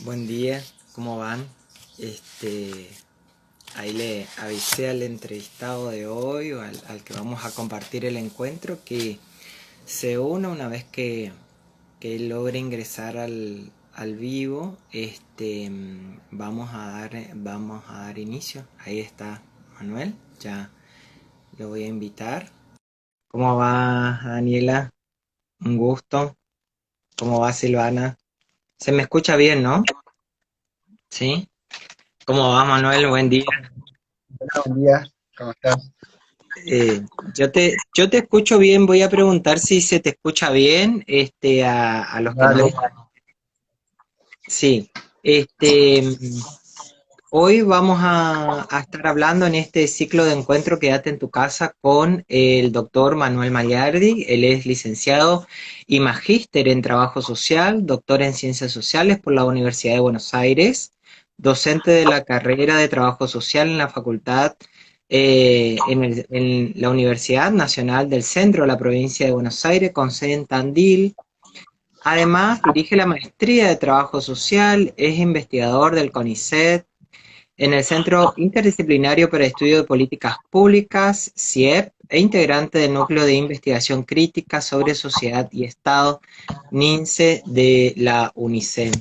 Buen día, ¿cómo van? Ahí le avisé al entrevistado de hoy o al que vamos a compartir el encuentro que se una una vez que él logre ingresar al vivo. Vamos a dar inicio. Ahí está Manuel, ya lo voy a invitar. ¿Cómo va, Daniela? Un gusto. ¿Cómo va, Silvana? Se me escucha bien, ¿no? ¿Sí? ¿Cómo va, Manuel? Buen día. Hola, buen día, ¿cómo estás? Yo te escucho bien. Voy a preguntar si se te escucha bien, a los que no. Dale. Sí, este, hoy vamos a estar hablando en este ciclo de encuentro Quédate en tu casa con el doctor Manuel Magliardi. Él es licenciado y magíster en trabajo social, doctor en ciencias sociales por la Universidad de Buenos Aires, docente de la carrera de trabajo social en la facultad, en la Universidad Nacional del Centro de la provincia de Buenos Aires, con sede en Tandil. Además, dirige la maestría de trabajo social, es investigador del CONICET en el Centro Interdisciplinario para Estudio de Políticas Públicas, CIEP, e integrante del Núcleo de Investigación Crítica sobre Sociedad y Estado, NINCE, de la UNICEF.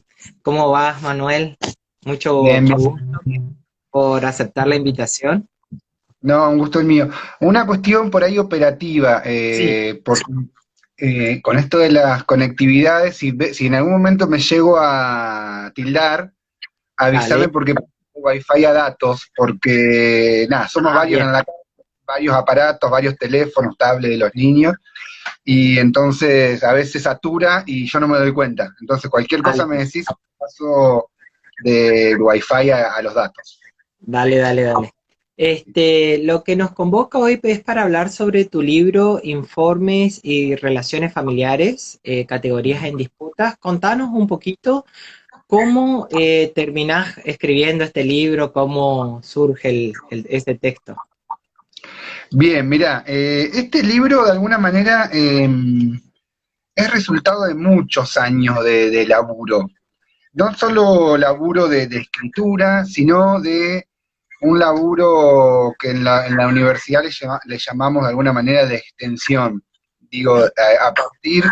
¿Cómo vas, Manuel? Bien, Mucho bien. gusto por aceptar la invitación. No, un gusto el mío. Una cuestión por ahí operativa, Sí, con esto de las conectividades, si en algún momento me llego a tildar, avísame dale. porque Wi-Fi a datos, porque nada, somos Ah, varios bien. en la casa, varios aparatos, varios teléfonos, tablets de los niños, y entonces a veces satura y yo no me doy cuenta. Entonces cualquier cosa Dale, me decís, paso de Wi-Fi a los datos. dale, dale, dale. Lo que nos convoca hoy es para hablar sobre tu libro Informes y Relaciones Familiares, categorías en disputas. Contanos un poquito cómo terminás escribiendo este libro, cómo surge este texto. Bien, mira, este libro de alguna manera es resultado de muchos años de laburo. No solo laburo de escritura, sino de un laburo que en la universidad le llamamos de alguna manera de extensión. Digo, a partir,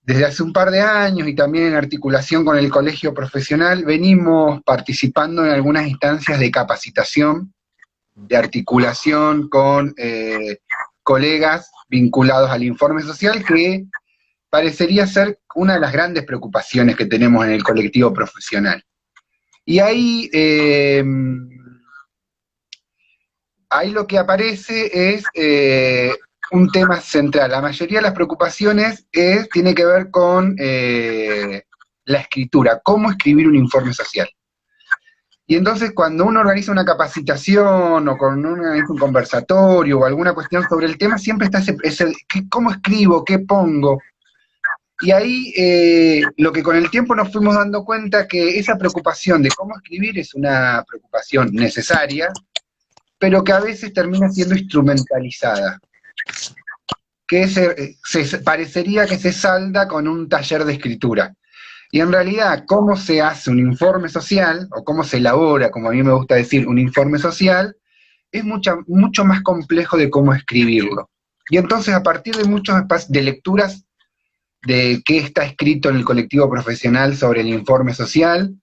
desde hace un par de años y también en articulación con el colegio profesional, venimos participando en algunas instancias de capacitación, de articulación con colegas vinculados al informe social, que parecería ser una de las grandes preocupaciones que tenemos en el colectivo profesional. Y ahí lo que aparece es un tema central. La mayoría de las preocupaciones tiene que ver con la escritura, cómo escribir un informe social. Y entonces cuando uno organiza una capacitación o con uno organiza un conversatorio o alguna cuestión sobre el tema, siempre está ¿cómo escribo? ¿Qué pongo? Y ahí lo que con el tiempo nos fuimos dando cuenta que esa preocupación de cómo escribir es una preocupación necesaria, pero que a veces termina siendo instrumentalizada, que parecería que se salda con un taller de escritura. Y en realidad, cómo se hace un informe social, o cómo se elabora, como a mí me gusta decir, un informe social, es mucho más complejo de cómo escribirlo. Y entonces, a partir de de lecturas de qué está escrito en el colectivo profesional sobre el informe social,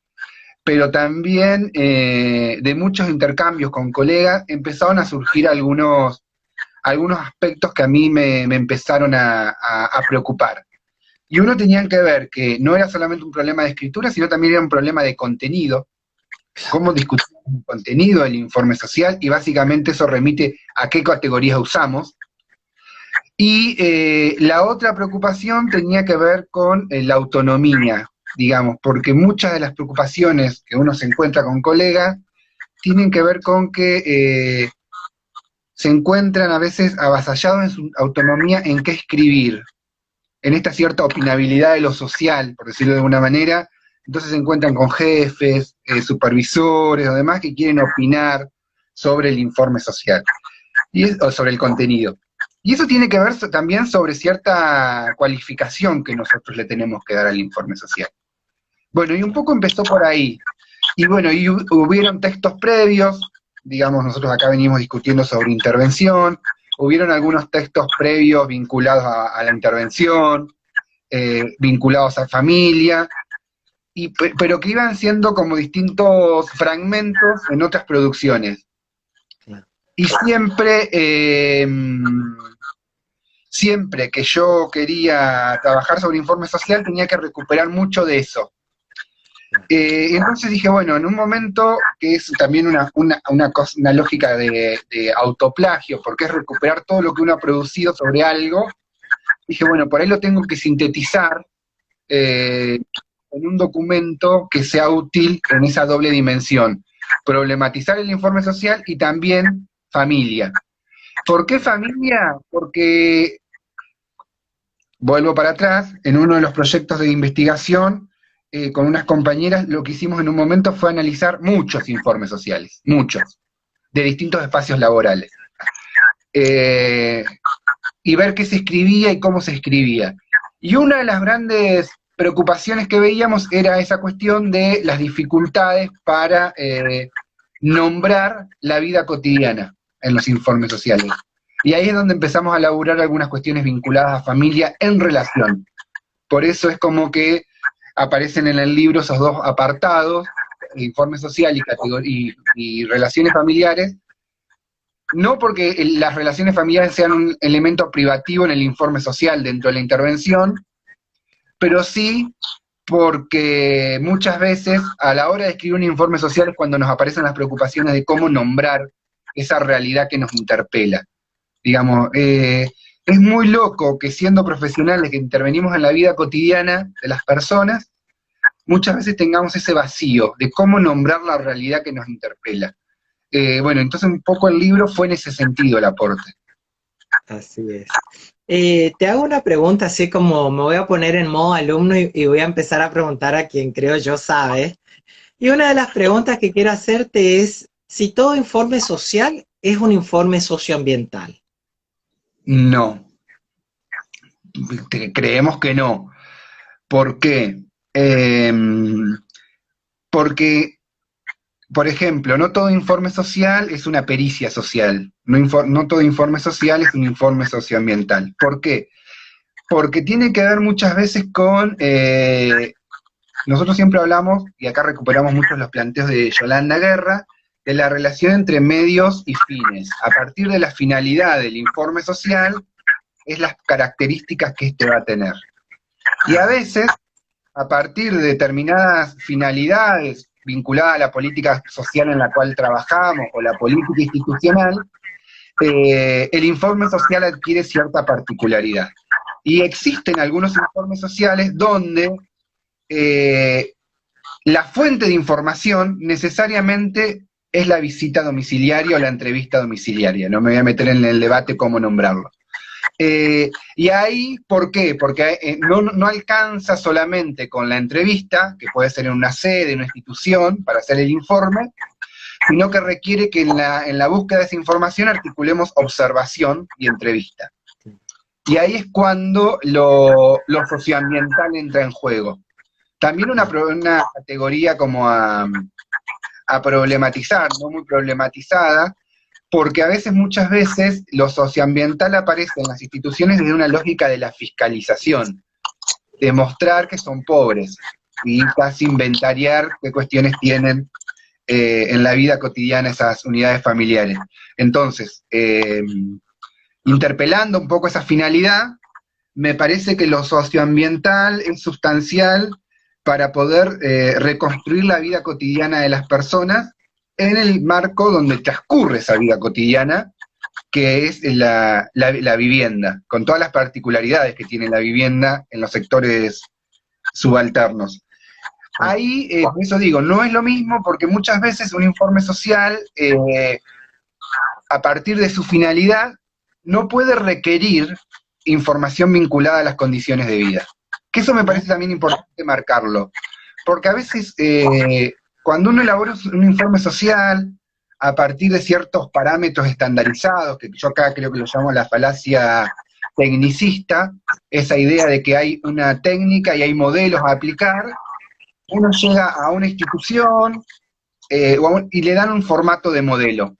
pero también de muchos intercambios con colegas, empezaron a surgir algunos aspectos que a mí me empezaron a preocupar. Y uno tenía que ver que no era solamente un problema de escritura, sino también era un problema de contenido, cómo discutir el contenido del informe social, y básicamente eso remite a qué categorías usamos. Y la otra preocupación tenía que ver con la autonomía, digamos, porque muchas de las preocupaciones que uno se encuentra con colegas tienen que ver con que se encuentran a veces avasallados en su autonomía en qué escribir, en esta cierta opinabilidad de lo social, por decirlo de alguna manera. Entonces se encuentran con jefes, supervisores o demás que quieren opinar sobre el informe social o sobre el contenido. Y eso tiene que ver también sobre cierta cualificación que nosotros le tenemos que dar al informe social. Bueno, y un poco empezó por ahí. Y bueno, y hubieron textos previos, digamos, nosotros acá venimos discutiendo sobre intervención, hubieron algunos textos previos vinculados a la intervención, vinculados a familia, pero que iban siendo como distintos fragmentos en otras producciones. Y siempre que yo quería trabajar sobre informe social tenía que recuperar mucho de eso. Entonces dije, bueno, en un momento que es también una lógica de autoplagio, porque es recuperar todo lo que uno ha producido sobre algo, dije, bueno, por ahí lo tengo que sintetizar en un documento que sea útil en esa doble dimensión. Problematizar el informe social y también familia. ¿Por qué familia? Porque, vuelvo para atrás, en uno de los proyectos de investigación, con unas compañeras, lo que hicimos en un momento fue analizar muchos informes sociales, muchos, de distintos espacios laborales. Y ver qué se escribía y cómo se escribía. Y una de las grandes preocupaciones que veíamos era esa cuestión de las dificultades para nombrar la vida cotidiana en los informes sociales. Y ahí es donde empezamos a laburar algunas cuestiones vinculadas a familia en relación. Por eso es como que aparecen en el libro esos dos apartados, informe social y relaciones familiares, no porque las relaciones familiares sean un elemento privativo en el informe social dentro de la intervención, pero sí porque muchas veces a la hora de escribir un informe social es cuando nos aparecen las preocupaciones de cómo nombrar esa realidad que nos interpela. Digamos, es muy loco que siendo profesionales que intervenimos en la vida cotidiana de las personas, muchas veces tengamos ese vacío de cómo nombrar la realidad que nos interpela. Bueno, entonces un poco el libro fue en ese sentido el aporte. Así es. Te hago una pregunta, así como me voy a poner en modo alumno y voy a empezar a preguntar a quien creo yo sabe. Y una de las preguntas que quiero hacerte es si todo informe social es un informe socioambiental. No. Creemos que no. ¿Por qué? Porque, por ejemplo, no todo informe social es una pericia social. No todo informe social es un informe socioambiental. ¿Por qué? Porque tiene que ver muchas veces con... nosotros siempre hablamos, y acá recuperamos muchos los planteos de Yolanda Guerra, de la relación entre medios y fines. A partir de la finalidad del informe social, es las características que este va a tener. Y a veces, a partir de determinadas finalidades vinculadas a la política social en la cual trabajamos, o la política institucional, el informe social adquiere cierta particularidad. Y existen algunos informes sociales donde la fuente de información necesariamente es la visita domiciliaria o la entrevista domiciliaria. No me voy a meter en el debate cómo nombrarlo. Y ahí, ¿por qué? Porque no alcanza solamente con la entrevista, que puede ser en una sede, en una institución, para hacer el informe, sino que requiere que en la búsqueda de esa información articulemos observación y entrevista. Y ahí es cuando lo socioambiental entra en juego. También una categoría como a problematizar, no muy problematizada, porque a veces, muchas veces, lo socioambiental aparece en las instituciones desde una lógica de la fiscalización, de mostrar que son pobres, y casi inventariar qué cuestiones tienen en la vida cotidiana esas unidades familiares. Entonces, interpelando un poco esa finalidad, me parece que lo socioambiental es sustancial para poder reconstruir la vida cotidiana de las personas en el marco donde transcurre esa vida cotidiana, que es la vivienda, con todas las particularidades que tiene la vivienda en los sectores subalternos. Ahí, por eso digo, no es lo mismo, porque muchas veces un informe social, a partir de su finalidad, no puede requerir información vinculada a las condiciones de vida. Que eso me parece también importante marcarlo, porque a veces cuando uno elabora un informe social a partir de ciertos parámetros estandarizados, que yo acá creo que lo llamo la falacia tecnicista, esa idea de que hay una técnica y hay modelos a aplicar, uno llega a una institución y le dan un formato de modelo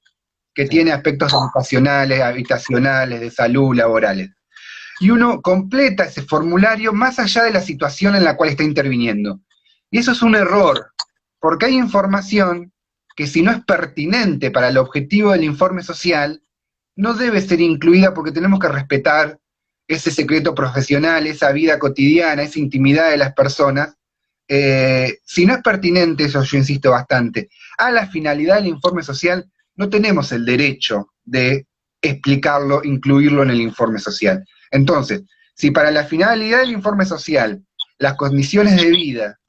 que tiene aspectos educacionales, habitacionales, de salud, laborales. Y uno completa ese formulario más allá de la situación en la cual está interviniendo. Y eso es un error, porque hay información que si no es pertinente para el objetivo del informe social, no debe ser incluida porque tenemos que respetar ese secreto profesional, esa vida cotidiana, esa intimidad de las personas. Si no es pertinente, eso yo insisto bastante, a la finalidad del informe social, no tenemos el derecho de explicarlo, incluirlo en el informe social. Entonces, si para la finalidad del informe social, las condiciones de vida,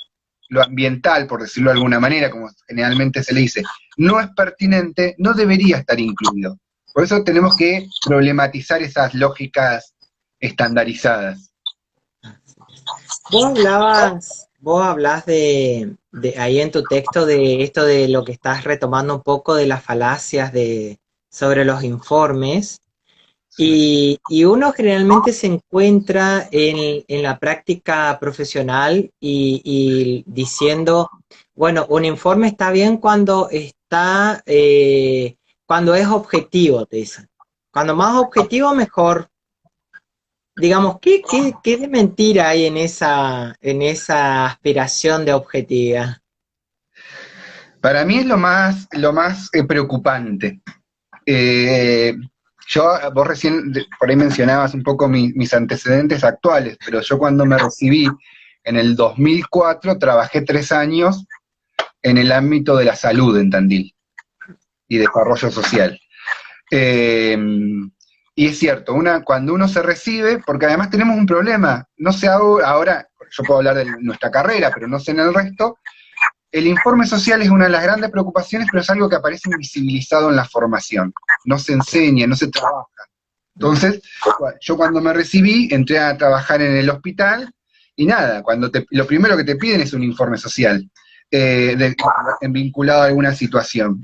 lo ambiental, por decirlo de alguna manera, como generalmente se le dice, no es pertinente, no debería estar incluido. Por eso tenemos que problematizar esas lógicas estandarizadas. Vos hablás de ahí en tu texto de esto de lo que estás retomando un poco de las falacias sobre los informes. Y uno generalmente se encuentra en la práctica profesional y diciendo, bueno, un informe está bien cuando cuando es objetivo, te dicen. Cuando más objetivo, mejor. Digamos, ¿qué de mentira hay en esa aspiración de objetividad? Para mí es lo más preocupante. Vos recién por ahí mencionabas un poco mis antecedentes actuales, pero yo cuando me recibí en el 2004 trabajé 3 años en el ámbito de la salud en Tandil y desarrollo social. Y es cierto, cuando uno se recibe, porque además tenemos un problema, no sé ahora, yo puedo hablar de nuestra carrera, pero no sé en el resto, el informe social es una de las grandes preocupaciones, pero es algo que aparece invisibilizado en la formación. No se enseña, no se trabaja. Entonces, yo cuando me recibí, entré a trabajar en el hospital, y nada, lo primero que te piden es un informe social, vinculado a alguna situación.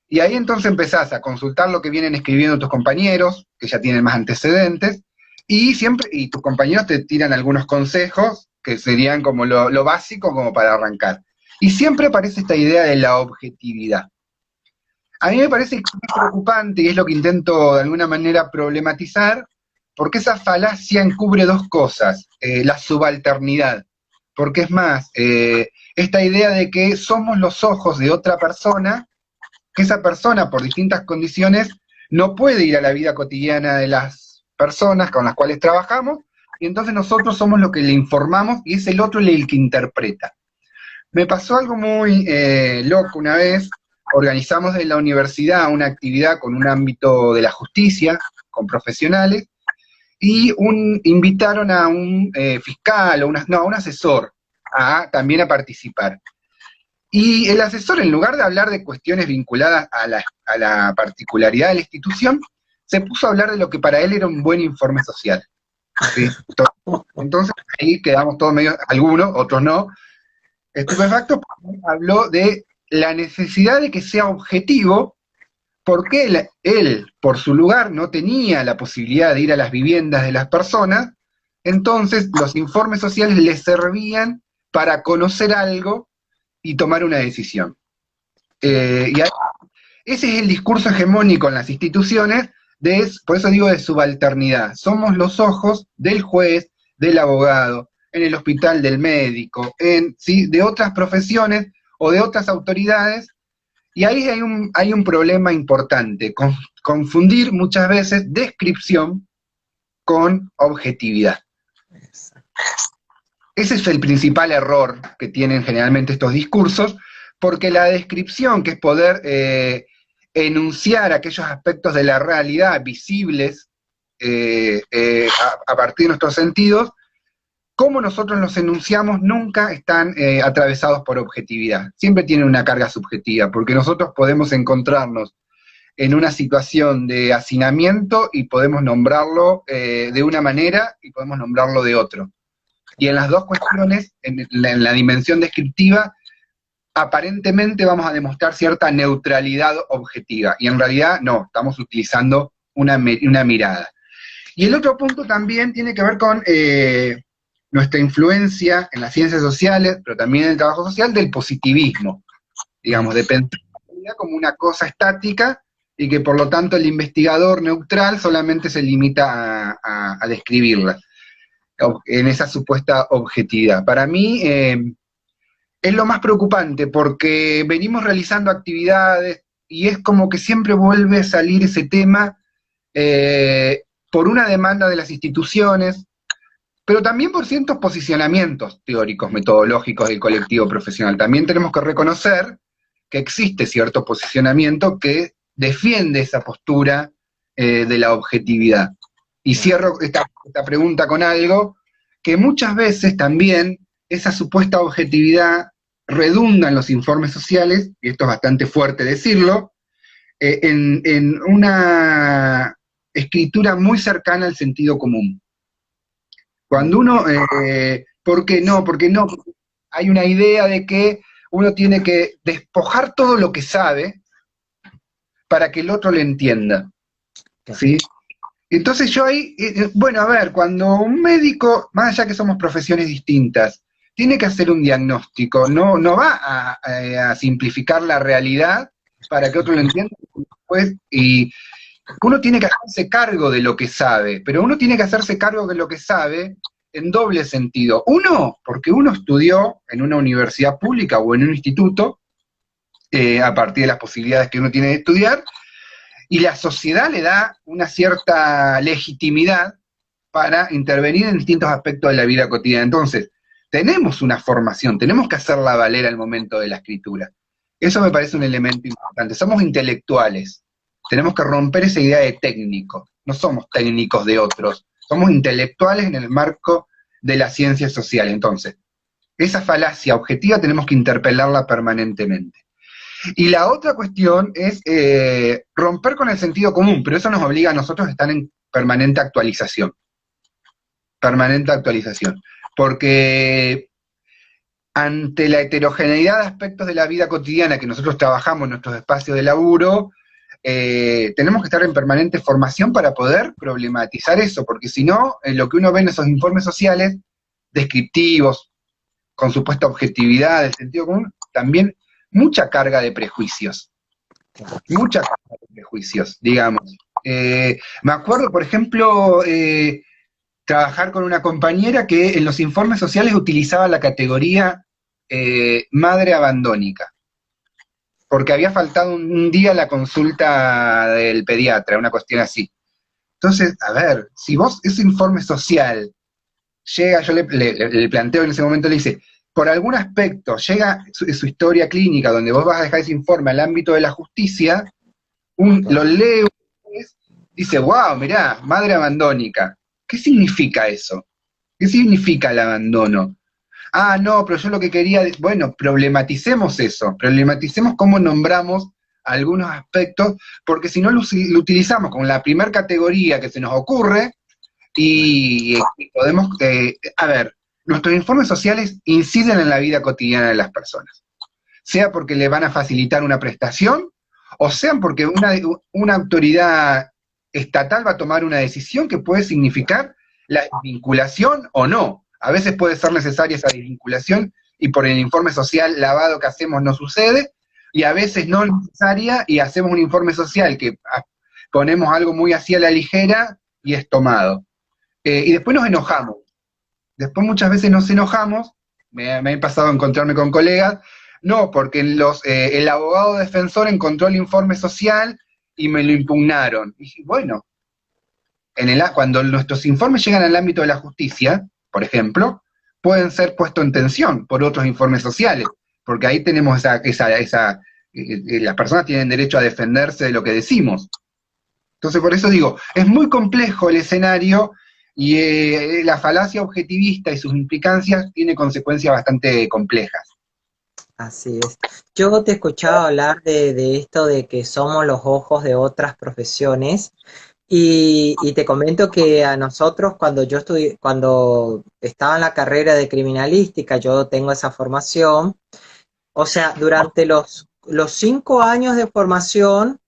Y ahí entonces empezás a consultar lo que vienen escribiendo tus compañeros, que ya tienen más antecedentes, y tus compañeros te tiran algunos consejos, que serían como lo básico como para arrancar. Y siempre aparece esta idea de la objetividad. A mí me parece que es preocupante, y es lo que intento de alguna manera problematizar, porque esa falacia encubre 2 cosas, la subalternidad, porque es más, esta idea de que somos los ojos de otra persona, que esa persona por distintas condiciones no puede ir a la vida cotidiana de las personas con las cuales trabajamos, y entonces nosotros somos los que le informamos y es el otro el que interpreta. Me pasó algo muy loco una vez, organizamos en la universidad una actividad con un ámbito de la justicia, con profesionales, y invitaron a un fiscal, a un asesor, también a participar. Y el asesor, en lugar de hablar de cuestiones vinculadas a la particularidad de la institución, se puso a hablar de lo que para él era un buen informe social. ¿Sí? Entonces ahí quedamos todos medio, algunos, otros no, estupefactos, porque habló de la necesidad de que sea objetivo, porque él, por su lugar, no tenía la posibilidad de ir a las viviendas de las personas, entonces los informes sociales le servían para conocer algo y tomar una decisión. Ese es el discurso hegemónico en las instituciones, por eso digo de subalternidad. Somos los ojos del juez, del abogado, en el hospital del médico, ¿sí? de otras profesiones o de otras autoridades, y ahí hay un problema importante, confundir muchas veces descripción con objetividad. Ese es el principal error que tienen generalmente estos discursos, porque la descripción, que es poder enunciar aquellos aspectos de la realidad visibles a partir de nuestros sentidos, como nosotros los enunciamos nunca están atravesados por objetividad, siempre tienen una carga subjetiva, porque nosotros podemos encontrarnos en una situación de hacinamiento y podemos nombrarlo de una manera y podemos nombrarlo de otro. Y en las dos cuestiones, en la dimensión descriptiva, aparentemente vamos a demostrar cierta neutralidad objetiva, y en realidad no, estamos utilizando una mirada. Y el otro punto también tiene que ver con, nuestra influencia en las ciencias sociales, pero también en el trabajo social, del positivismo, digamos, de pensar la realidad como una cosa estática y que por lo tanto el investigador neutral solamente se limita a describirla, en esa supuesta objetividad. Para mí es lo más preocupante porque venimos realizando actividades y es como que siempre vuelve a salir ese tema por una demanda de las instituciones, pero también por ciertos posicionamientos teóricos, metodológicos del colectivo profesional. También tenemos que reconocer que existe cierto posicionamiento que defiende esa postura de la objetividad. Y cierro esta pregunta con algo, que muchas veces también esa supuesta objetividad redunda en los informes sociales, y esto es bastante fuerte decirlo, en una escritura muy cercana al sentido común. Cuando uno, ¿por qué no? Porque no, hay una idea de que uno tiene que despojar todo lo que sabe para que el otro le entienda, ¿sí? Entonces yo ahí, bueno, a ver, cuando un médico, más allá que somos profesiones distintas, tiene que hacer un diagnóstico, no va a simplificar la realidad para que otro lo entienda, pues, y uno tiene que hacerse cargo de lo que sabe, pero uno tiene que hacerse cargo de lo que sabe en doble sentido. Uno, porque uno estudió en una universidad pública o en un instituto, a partir de las posibilidades que uno tiene de estudiar, y la sociedad le da una cierta legitimidad para intervenir en distintos aspectos de la vida cotidiana. Entonces, tenemos una formación, tenemos que hacerla valer al momento de la escritura. Eso me parece un elemento importante. Somos intelectuales, tenemos que romper esa idea de técnico. No somos técnicos de otros, somos intelectuales en el marco de las ciencias sociales. Entonces, esa falacia objetiva tenemos que interpelarla permanentemente. Y la otra cuestión es romper con el sentido común, pero eso nos obliga a nosotros a estar en permanente actualización. Permanente actualización. Porque ante la heterogeneidad de aspectos de la vida cotidiana que nosotros trabajamos en nuestros espacios de laburo, tenemos que estar en permanente formación para poder problematizar eso, porque si no, lo que uno ve en esos informes sociales, descriptivos, con supuesta objetividad del sentido común, también mucha carga de prejuicios. Mucha carga de prejuicios, digamos. Me acuerdo, por ejemplo, trabajar con una compañera que en los informes sociales utilizaba la categoría madre abandónica, porque había faltado un día la consulta del pediatra, una cuestión así. Entonces, a ver, si vos ese informe social llega, yo le planteo en ese momento, le dice, por algún aspecto llega su historia clínica, donde vos vas a dejar ese informe al ámbito de la justicia, lo lee, dice, wow, mirá, madre abandónica. ¿Qué significa eso? ¿Qué significa el abandono? Ah, no, pero yo lo que quería, bueno, problematicemos eso, problematicemos cómo nombramos algunos aspectos, porque si no lo utilizamos como la primera categoría que se nos ocurre, y podemos, a ver, nuestros informes sociales inciden en la vida cotidiana de las personas, sea porque le van a facilitar una prestación, o sea porque una autoridad estatal va a tomar una decisión que puede significar la desvinculación o no. A veces puede ser necesaria esa desvinculación y por el informe social lavado que hacemos no sucede, y a veces no es necesaria y hacemos un informe social que ponemos algo muy así a la ligera y es tomado. Y después nos enojamos. Después muchas veces nos enojamos, me ha pasado a encontrarme con colegas, no, porque el abogado defensor encontró el informe social y me lo impugnaron. Y dije, bueno, cuando nuestros informes llegan al ámbito de la justicia, por ejemplo, pueden ser puestos en tensión por otros informes sociales, porque ahí tenemos las personas tienen derecho a defenderse de lo que decimos. Entonces, por eso digo, es muy complejo el escenario y la falacia objetivista y sus implicancias tiene consecuencias bastante complejas. Así es. Yo te escuchaba hablar de esto de que somos los ojos de otras profesiones y te comento que a nosotros cuando estaba en la carrera de criminalística, yo tengo esa formación, o sea, durante los 5 años de formación,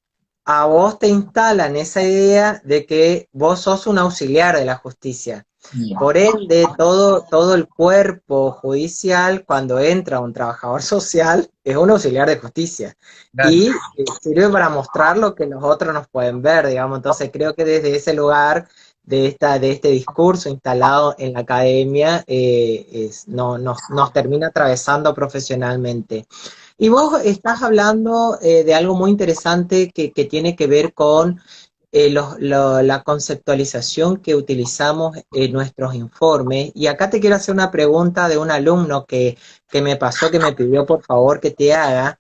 a vos te instalan esa idea de que vos sos un auxiliar de la justicia. Por ende, todo el cuerpo judicial, cuando entra un trabajador social, es un auxiliar de justicia. Claro. Y sirve para mostrar lo que los otros nos pueden ver, digamos. Entonces creo que desde ese lugar, de este discurso instalado en la academia, nos termina atravesando profesionalmente. Y vos estás hablando de algo muy interesante que tiene que ver con la conceptualización que utilizamos en nuestros informes. Y acá te quiero hacer una pregunta de un alumno que me pasó, que me pidió por favor que te haga,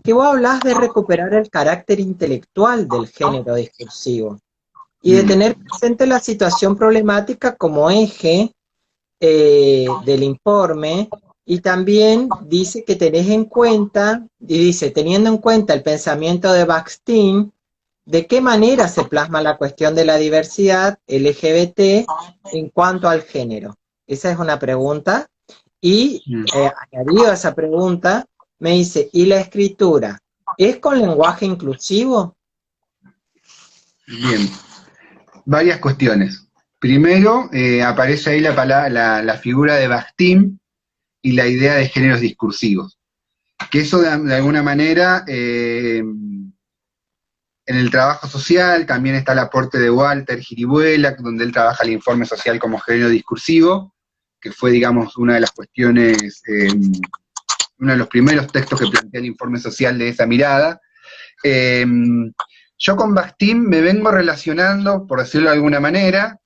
que vos hablás de recuperar el carácter intelectual del género discursivo y de tener presente la situación problemática como eje del informe. Y también dice que tenés en cuenta, y dice, teniendo en cuenta el pensamiento de Bakhtin, ¿de qué manera se plasma la cuestión de la diversidad LGBT en cuanto al género? Esa es una pregunta. Y añadido a esa pregunta, me dice, ¿y la escritura es con lenguaje inclusivo? Bien, varias cuestiones. Primero, aparece ahí la figura de Bakhtin y la idea de géneros discursivos. Que eso de alguna manera, en el trabajo social también está el aporte de Walter Giribuela, donde él trabaja el informe social como género discursivo, que fue, digamos, una de las cuestiones, uno de los primeros textos que plantea el informe social de esa mirada. Yo con Bakhtin me vengo relacionando, por decirlo de alguna manera,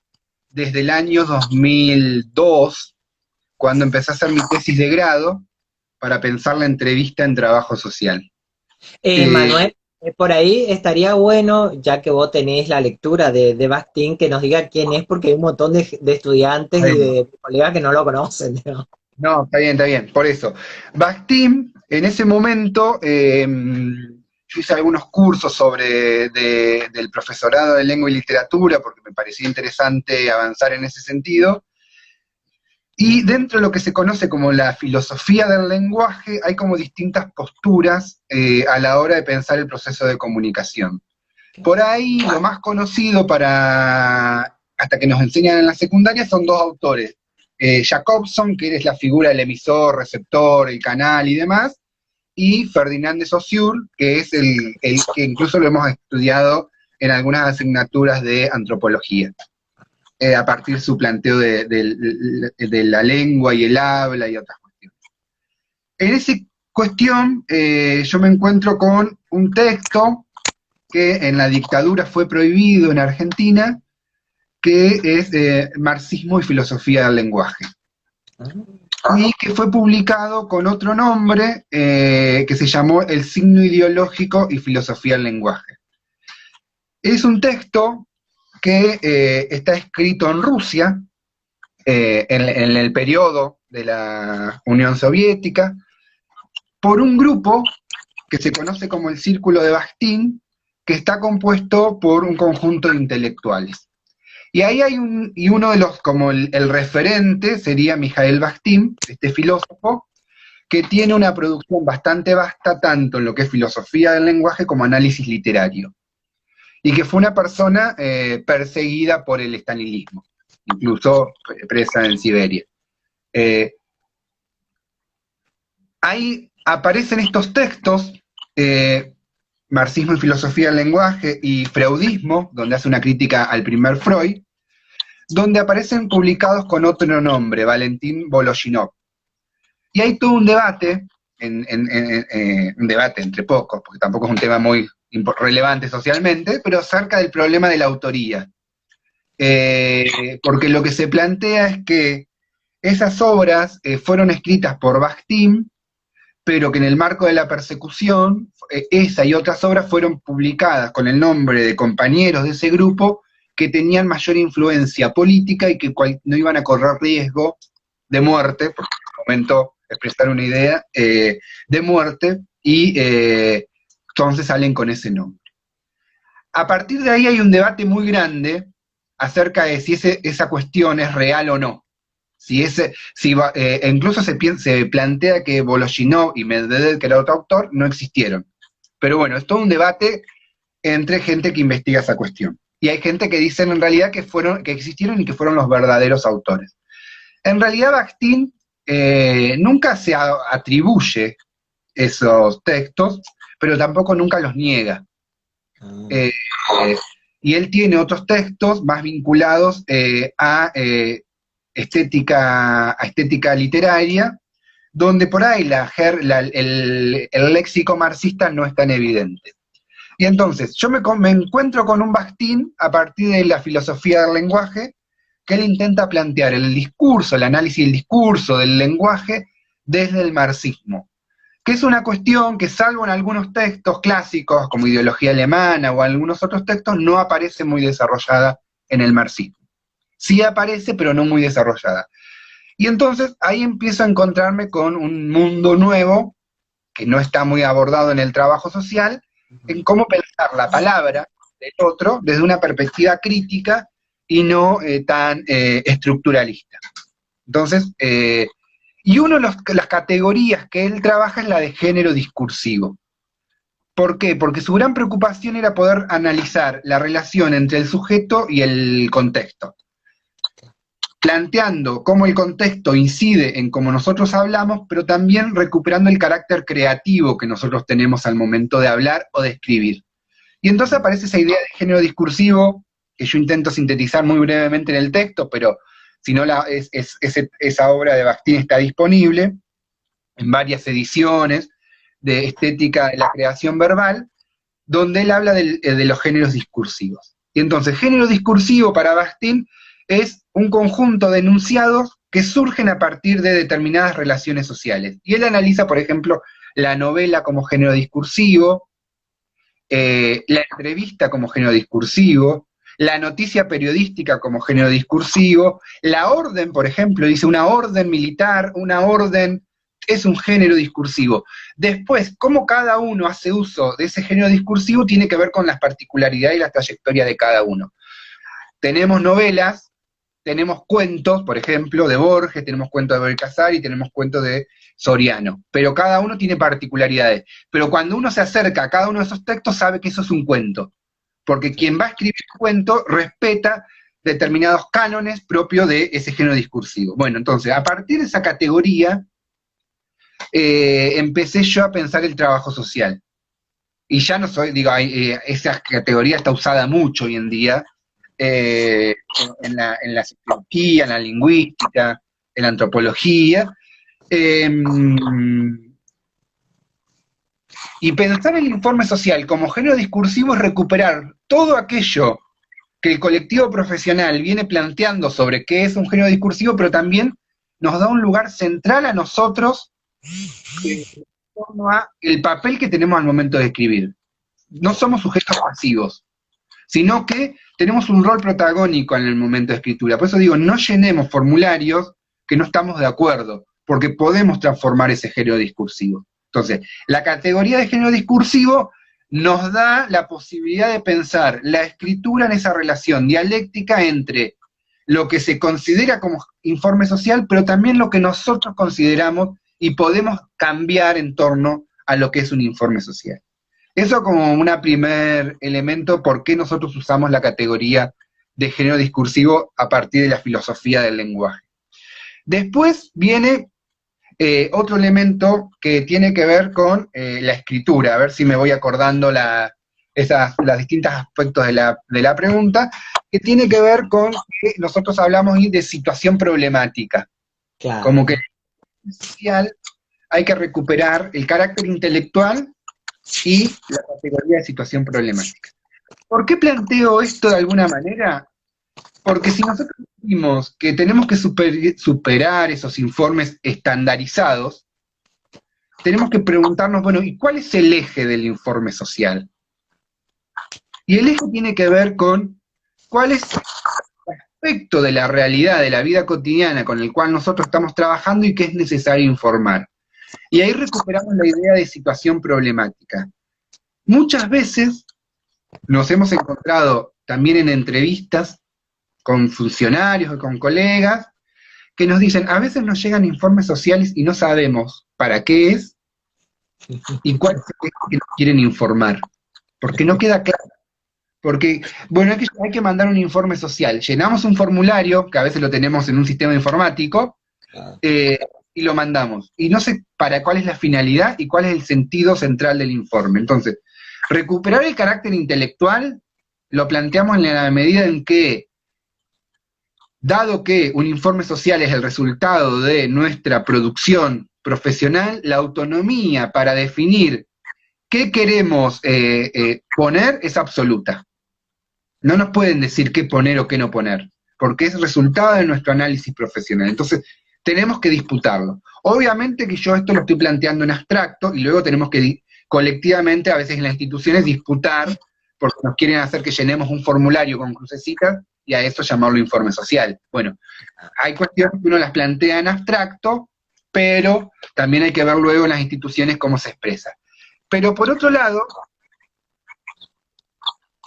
desde el año 2002, cuando empecé a hacer mi tesis de grado, para pensar la entrevista en trabajo social. Manuel, por ahí estaría bueno, ya que vos tenés la lectura de Bakhtin, que nos diga quién es, porque hay un montón de estudiantes y de colegas que no lo conocen, ¿no? No, está bien, por eso. Bakhtin, en ese momento, yo hice algunos cursos del profesorado de lengua y literatura, porque me parecía interesante avanzar en ese sentido, y dentro de lo que se conoce como la filosofía del lenguaje, hay como distintas posturas a la hora de pensar el proceso de comunicación. Por ahí, lo más conocido hasta que nos enseñan en la secundaria, son dos autores. Jacobson, que es la figura del emisor, receptor, el canal y demás, y Ferdinand de Saussure, que es el que incluso lo hemos estudiado en algunas asignaturas de antropología, a partir de su planteo de la lengua y el habla y otras cuestiones. En esa cuestión, yo me encuentro con un texto que en la dictadura fue prohibido en Argentina, que es Marxismo y Filosofía del Lenguaje, y que fue publicado con otro nombre que se llamó El signo ideológico y filosofía del lenguaje. Es un texto que está escrito en Rusia, en el periodo de la Unión Soviética, por un grupo que se conoce como el Círculo de Bakhtin, que está compuesto por un conjunto de intelectuales. Y ahí hay uno de los, como el referente, sería Mijael Bakhtin, este filósofo, que tiene una producción bastante vasta, tanto en lo que es filosofía del lenguaje como análisis literario. Y que fue una persona perseguida por el estalinismo, incluso presa en Siberia. Ahí aparecen estos textos, Marxismo y Filosofía del Lenguaje y Freudismo, donde hace una crítica al primer Freud, donde aparecen publicados con otro nombre, Valentín Voloshinov. Y hay todo un debate, un debate entre pocos, porque tampoco es un tema muy relevante socialmente, pero acerca del problema de la autoría. Porque lo que se plantea es que esas obras fueron escritas por Bakhtin, pero que en el marco de la persecución, esa y otras obras fueron publicadas con el nombre de compañeros de ese grupo que tenían mayor influencia política y que no iban a correr riesgo de muerte, porque en el momento expresar una idea, de muerte, y entonces salen con ese nombre. A partir de ahí hay un debate muy grande acerca de si esa cuestión es real o no. Incluso se plantea que Voloshinov y Medvedev, que era otro autor, no existieron. Pero bueno, es todo un debate entre gente que investiga esa cuestión. y hay gente que dicen en realidad que existieron y que fueron los verdaderos autores. En realidad Bakhtin nunca se atribuye esos textos, pero tampoco nunca los niega. Eh, y él tiene otros textos más vinculados a estética literaria, donde por ahí el léxico marxista no es tan evidente. Y entonces, yo me encuentro con un Bakhtin a partir de la filosofía del lenguaje, que él intenta plantear el discurso, el análisis del discurso, del lenguaje, desde el marxismo, que es una cuestión que, salvo en algunos textos clásicos, como Ideología Alemana o algunos otros textos, no aparece muy desarrollada en el marxismo. Sí aparece, pero no muy desarrollada. Y entonces ahí empiezo a encontrarme con un mundo nuevo, que no está muy abordado en el trabajo social, en cómo pensar la palabra del otro desde una perspectiva crítica y no tan estructuralista. Entonces, y una de las categorías que él trabaja es la de género discursivo. ¿Por qué? Porque su gran preocupación era poder analizar la relación entre el sujeto y el contexto, planteando cómo el contexto incide en cómo nosotros hablamos, pero también recuperando el carácter creativo que nosotros tenemos al momento de hablar o de escribir. Y entonces aparece esa idea de género discursivo, que yo intento sintetizar muy brevemente en el texto, pero si no, esa obra de Bakhtin está disponible en varias ediciones de estética de la creación verbal, donde él habla de los géneros discursivos. Y entonces, género discursivo para Bakhtin es un conjunto de enunciados que surgen a partir de determinadas relaciones sociales. Y él analiza, por ejemplo, la novela como género discursivo, la entrevista como género discursivo, la noticia periodística como género discursivo, la orden, por ejemplo, dice una orden militar, una orden es un género discursivo. Después, cómo cada uno hace uso de ese género discursivo tiene que ver con las particularidades y la trayectoria de cada uno. Tenemos novelas, tenemos cuentos, por ejemplo, de Borges, tenemos cuentos de Bel Casar y tenemos cuentos de Soriano, pero cada uno tiene particularidades. Pero cuando uno se acerca a cada uno de esos textos sabe que eso es un cuento, porque quien va a escribir el cuento respeta determinados cánones propios de ese género discursivo. Bueno, entonces, a partir de esa categoría, empecé yo a pensar el trabajo social. Y ya no soy, digo, esa categoría está usada mucho hoy en día, en la sociología, en la lingüística, en la antropología, y pensar el informe social como género discursivo es recuperar todo aquello que el colectivo profesional viene planteando sobre qué es un género discursivo, pero también nos da un lugar central a nosotros en torno a el papel que tenemos al momento de escribir. No somos sujetos pasivos, sino que tenemos un rol protagónico en el momento de escritura. Por eso digo, no llenemos formularios que no estamos de acuerdo, porque podemos transformar ese género discursivo. Entonces, la categoría de género discursivo nos da la posibilidad de pensar la escritura en esa relación dialéctica entre lo que se considera como informe social, pero también lo que nosotros consideramos y podemos cambiar en torno a lo que es un informe social. Eso como un primer elemento por qué nosotros usamos la categoría de género discursivo a partir de la filosofía del lenguaje. Después viene otro elemento que tiene que ver con la escritura, a ver si me voy acordando los distintos aspectos de la pregunta, que tiene que ver con que nosotros hablamos de situación problemática. Claro. Como que en social hay que recuperar el carácter intelectual y la categoría de situación problemática. ¿Por qué planteo esto de alguna manera? Porque si nosotros decimos que tenemos que superar esos informes estandarizados, tenemos que preguntarnos, bueno, ¿y cuál es el eje del informe social? Y el eje tiene que ver con cuál es el aspecto de la realidad, de la vida cotidiana con el cual nosotros estamos trabajando y que es necesario informar. Y ahí recuperamos la idea de situación problemática. Muchas veces nos hemos encontrado también en entrevistas con funcionarios o con colegas que nos dicen, a veces nos llegan informes sociales y no sabemos para qué es y cuál es el que nos quieren informar, porque no queda claro. Porque, bueno, hay que mandar un informe social. Llenamos un formulario, que a veces lo tenemos en un sistema informático, eh, y lo mandamos. Y no sé para cuál es la finalidad y cuál es el sentido central del informe. Entonces, recuperar el carácter intelectual lo planteamos en la medida en que, dado que un informe social es el resultado de nuestra producción profesional, la autonomía para definir qué queremos poner es absoluta. No nos pueden decir qué poner o qué no poner, porque es resultado de nuestro análisis profesional. Entonces, tenemos que disputarlo. Obviamente que yo esto lo estoy planteando en abstracto y luego tenemos que colectivamente, a veces en las instituciones, disputar, porque nos quieren hacer que llenemos un formulario con crucecitas y a eso llamarlo informe social. Bueno, hay cuestiones que uno las plantea en abstracto, pero también hay que ver luego en las instituciones cómo se expresa. Pero por otro lado,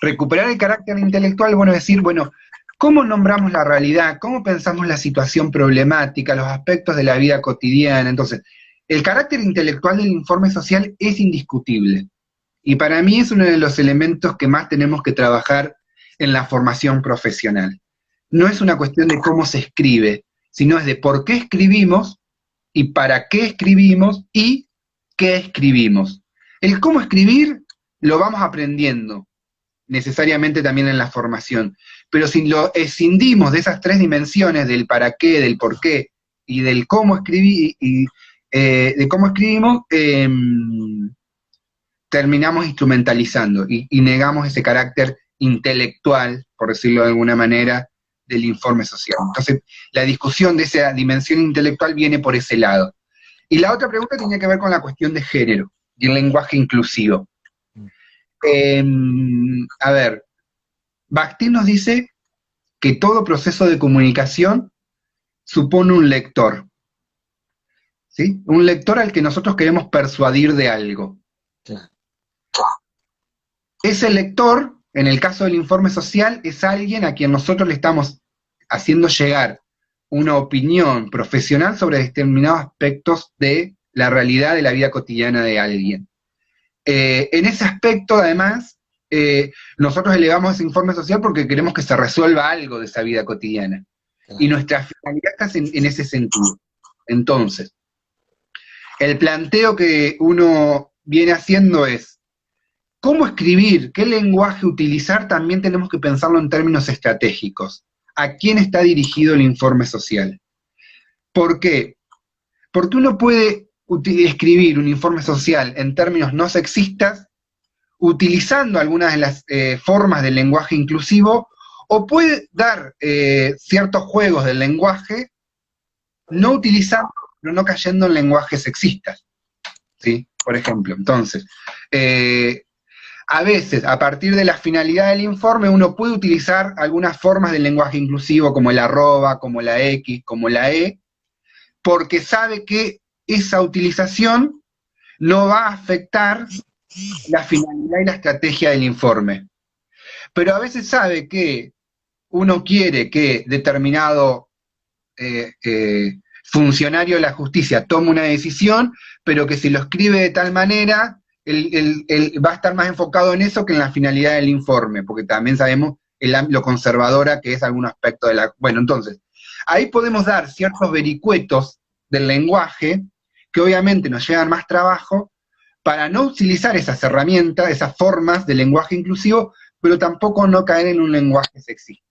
recuperar el carácter intelectual, bueno, decir, bueno, ¿cómo nombramos la realidad? ¿Cómo pensamos la situación problemática, los aspectos de la vida cotidiana? Entonces, el carácter intelectual del informe social es indiscutible. Y para mí es uno de los elementos que más tenemos que trabajar en la formación profesional. No es una cuestión de cómo se escribe, sino es de por qué escribimos y para qué escribimos y qué escribimos. El cómo escribir lo vamos aprendiendo, necesariamente también en la formación. Pero si lo escindimos de esas tres dimensiones, del para qué, del por qué y del cómo escribir, de cómo escribimos, terminamos instrumentalizando y negamos ese carácter intelectual, por decirlo de alguna manera, del informe social. Entonces, la discusión de esa dimensión intelectual viene por ese lado. Y la otra pregunta tiene que ver con la cuestión de género y el lenguaje inclusivo. A ver, Bakhtin nos dice que todo proceso de comunicación supone un lector, ¿sí? Un lector al que nosotros queremos persuadir de algo. Claro. Ese lector, en el caso del informe social, es alguien a quien nosotros le estamos haciendo llegar una opinión profesional sobre determinados aspectos de la realidad de la vida cotidiana de alguien. En ese aspecto, además, nosotros elevamos ese informe social porque queremos que se resuelva algo de esa vida cotidiana. Claro. Y nuestra finalidad está en ese sentido. Entonces, el planteo que uno viene haciendo es, ¿cómo escribir? ¿Qué lenguaje utilizar? También tenemos que pensarlo en términos estratégicos. ¿A quién está dirigido el informe social? ¿Por qué? Porque uno puede escribir un informe social en términos no sexistas, utilizando algunas de las formas del lenguaje inclusivo, o puede dar ciertos juegos del lenguaje, no utilizando, pero no cayendo en lenguajes sexistas, ¿sí? Por ejemplo, entonces, a veces, a partir de la finalidad del informe, uno puede utilizar algunas formas del lenguaje inclusivo, como el arroba, como la X, como la E, porque sabe que esa utilización no va a afectar la finalidad y la estrategia del informe. Pero a veces sabe que uno quiere que determinado funcionario de la justicia tome una decisión, pero que si lo escribe de tal manera, él va a estar más enfocado en eso que en la finalidad del informe, porque también sabemos lo conservadora que es algún aspecto de la... Bueno, entonces, ahí podemos dar ciertos vericuetos del lenguaje que obviamente nos llevan más trabajo para no utilizar esas herramientas, esas formas de lenguaje inclusivo, pero tampoco no caer en un lenguaje sexista.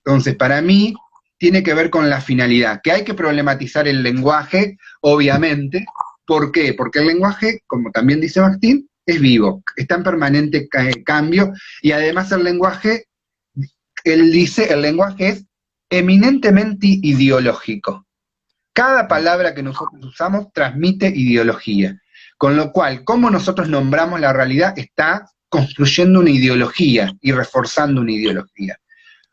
Entonces, para mí, tiene que ver con la finalidad, que hay que problematizar el lenguaje, obviamente. ¿Por qué? Porque el lenguaje, como también dice Bakhtin, es vivo, está en permanente cambio, y además el lenguaje, él dice, el lenguaje es eminentemente ideológico. Cada palabra que nosotros usamos transmite ideología. Con lo cual, cómo nosotros nombramos la realidad está construyendo una ideología y reforzando una ideología.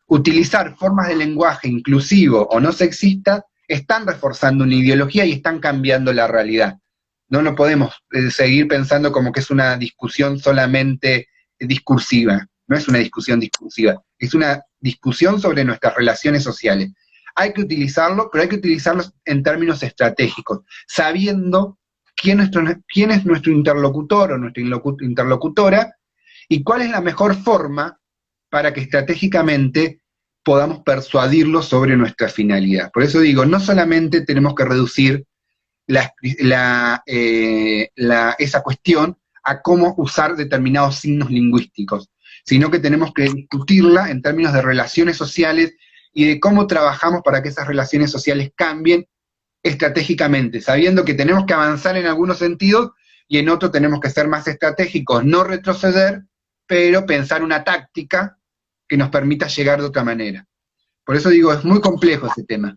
Utilizar formas de lenguaje inclusivo o no sexista están reforzando una ideología y están cambiando la realidad. No lo podemos seguir pensando como que es una discusión solamente discursiva. No es una discusión discursiva, es una discusión sobre nuestras relaciones sociales. Hay que utilizarlo, pero hay que utilizarlo en términos estratégicos, sabiendo quién es nuestro interlocutor o nuestra interlocutora y cuál es la mejor forma para que estratégicamente podamos persuadirlos sobre nuestra finalidad. Por eso digo, no solamente tenemos que reducir esa cuestión a cómo usar determinados signos lingüísticos, sino que tenemos que discutirla en términos de relaciones sociales y de cómo trabajamos para que esas relaciones sociales cambien estratégicamente, sabiendo que tenemos que avanzar en algunos sentidos y en otros tenemos que ser más estratégicos, no retroceder, pero pensar una táctica que nos permita llegar de otra manera. Por eso digo, es muy complejo ese tema.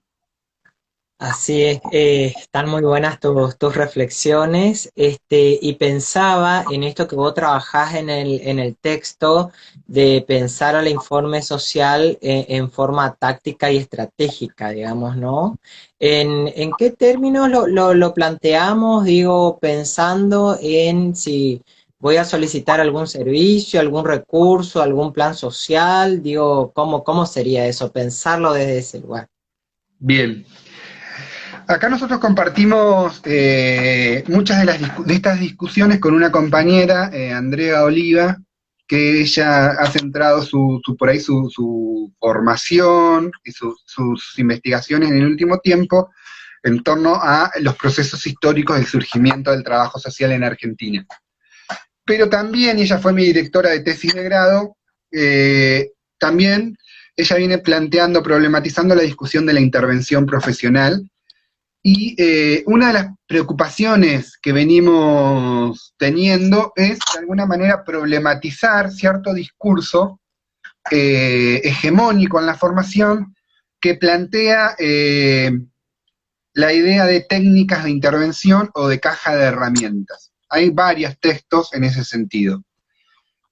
Así es, están muy buenas tus reflexiones, y pensaba en esto que vos trabajás en el texto, de pensar al informe social en forma táctica y estratégica, digamos, ¿no? En qué términos lo planteamos? Digo, pensando en si voy a solicitar algún servicio, algún recurso, algún plan social, digo, ¿cómo sería eso? Pensarlo desde ese lugar. Bien. Acá nosotros compartimos muchas de estas discusiones con una compañera, Andrea Oliva, que ella ha centrado por ahí su formación y sus investigaciones en el último tiempo en torno a los procesos históricos del surgimiento del trabajo social en Argentina. Pero también, y ella fue mi directora de tesis de grado, también ella viene planteando, problematizando la discusión de la intervención profesional. Y una de las preocupaciones que venimos teniendo es, de alguna manera, problematizar cierto discurso hegemónico en la formación que plantea la idea de técnicas de intervención o de caja de herramientas. Hay varios textos en ese sentido,